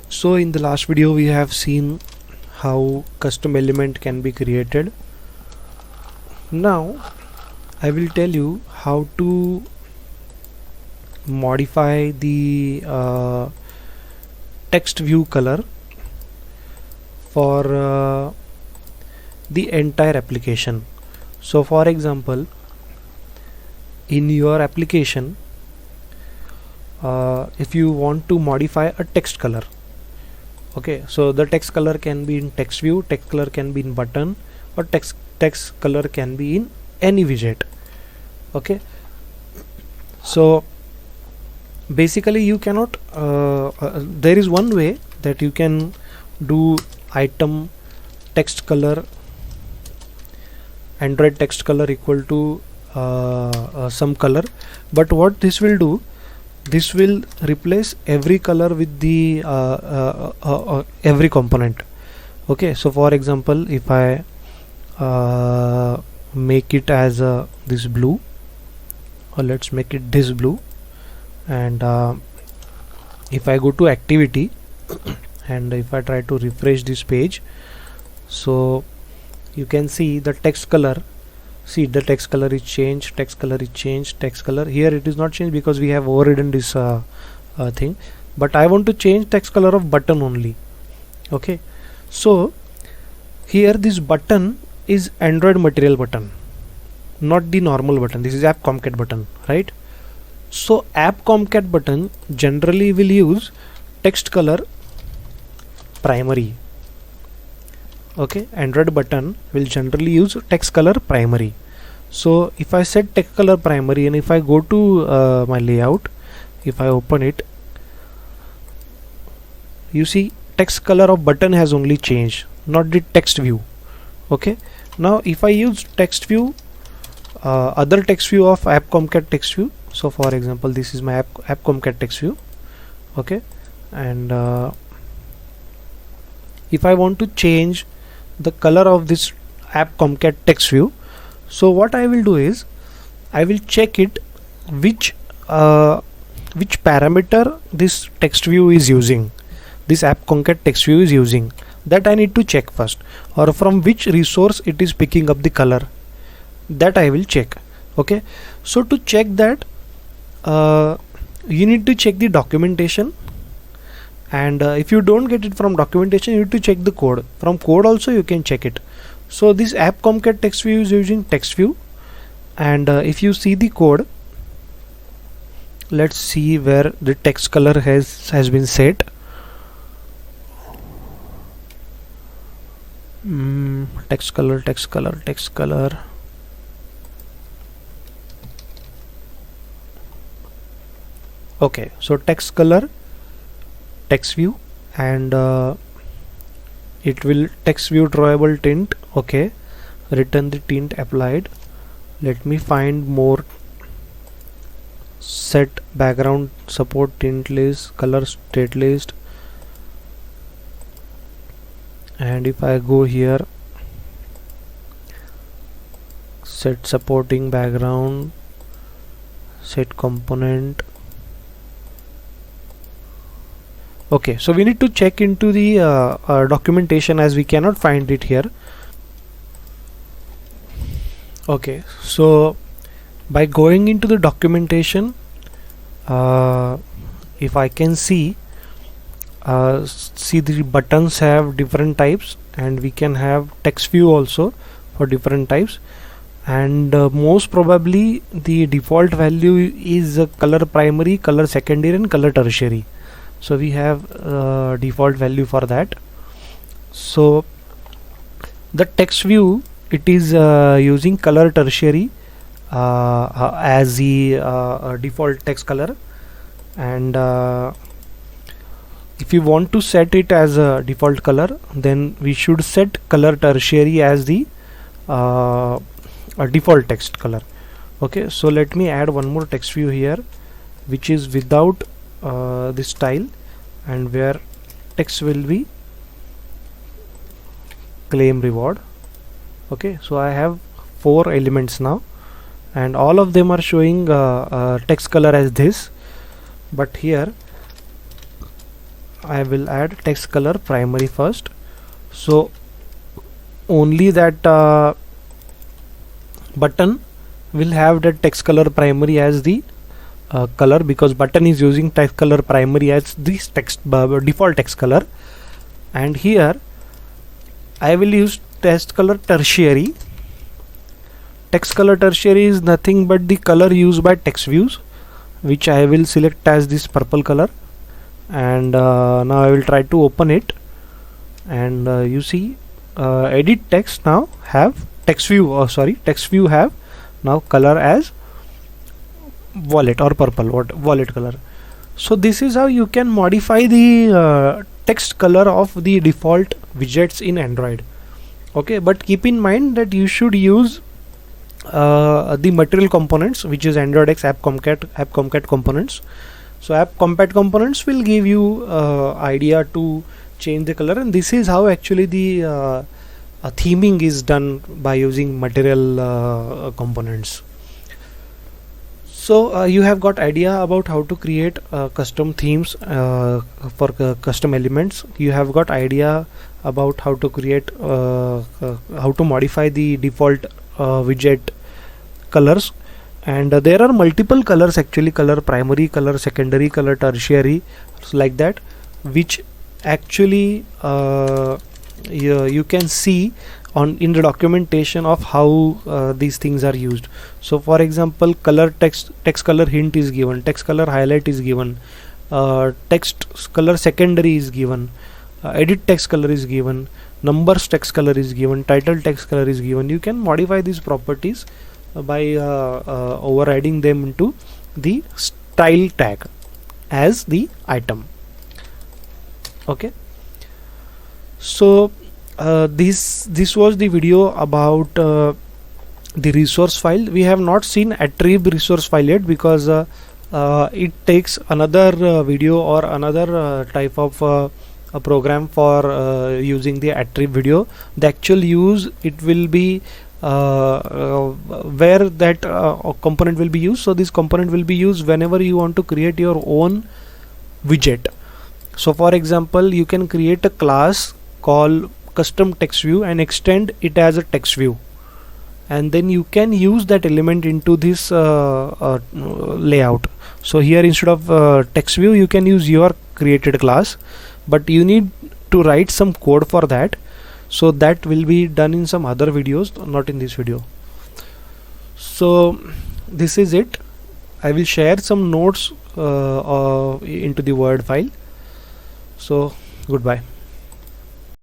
So in the last video we have seen how custom element can be created. Now I will tell you how to modify the text view color for the entire application. So for example, in your application, if you want to modify a text color, okay, so the text color can be in text view, text color can be in button, or text color can be in any widget. Okay, so basically you cannot there is one way that you can do item text color, Android text color equal to some color, but what this will do, this will replace every color with the every component. Okay, so for example, if I make it as this blue, or let's make it this blue, and if I go to activity and if I try to refresh this page, so you can see the text color. See, the text color is changed, text color is changed, text color here it is not changed because we have overridden this thing, but I want to change text color of button only. Okay, so here this button is Android material button, not the normal button. This is app concat button, right? So app concat button generally will use text color primary. Okay, Android button will generally use text color primary. So if I set text color primary and if I go to my layout, if I open it, you see text color of button has only changed, not the text view. Okay, now if I use text view, other text view of app concat text view, so for example this is my app concat text view. Okay, and if I want to change the color of this app concat text view, so what I will do is I will check it which parameter this text view is using, this app concat text view is using, that I need to check first, or from which resource it is picking up the color, that I will check. Okay, so to check that you need to check the documentation, and if you don't get it from documentation, you need to check the code. From code also you can check it. So this app concat text view is using text view, and if you see the code, let's see where the text color has been set. Text color. Okay, so text color, text view, and it will text view drawable tint. Okay, return the tint applied. Let me find more. Set background support tint list, color state list, and if I go here, set supporting background, set component. Okay, so we need to check into the documentation as we cannot find it here. Okay, so by going into the documentation, if I can see the buttons have different types, and we can have text view also for different types, and most probably the default value is color primary, color secondary, and color tertiary. So we have default value for that. So the text view, it is using color tertiary as the default text color, and if you want to set it as a default color, then we should set color tertiary as the default text color. Okay, so let me add one more text view here, which is without this style, and where text will be claim reward. Okay, so I have 4 elements now, and all of them are showing text color as this, but here I will add text color primary first. So only that button will have the text color primary as the color, because button is using text color primary as this default text color. And here I will use text color tertiary. Text color tertiary is nothing but the color used by text views, which I will select as this purple color. And now I will try to open it, and you see edit text now have text view have now color as wallet or purple, wallet color. So this is how you can modify the text color of the default widgets in Android. Okay, but keep in mind that you should use the material components, which is Android X app Comcat components. So app Comcat components will give you idea to change the color, and this is how actually the theming is done by using material components. So you have got idea about how to create custom themes for custom elements. You have got idea about how to create how to modify the default widget colors. And there are multiple colors actually, color primary, color secondary, color tertiary, like that, which actually you can see in the documentation of how these things are used. So for example, color text color hint is given, text color highlight is given, text color secondary is given, edit text color is given, numbers text color is given, title text color is given. You can modify these properties by overriding them into the style tag as the item. Okay, so this was the video about the resource file. We have not seen attrib resource file yet, because it takes another video or another type of a program for using the attrib video. The actual use, it will be where that component will be used. So this component will be used whenever you want to create your own widget. So for example, you can create a class called custom text view and extend it as a text view, and then you can use that element into this layout. So here, instead of text view, you can use your created class, but you need to write some code for that. So that will be done in some other videos, not in this video. So this is it. I will share some notes into the Word file. So goodbye.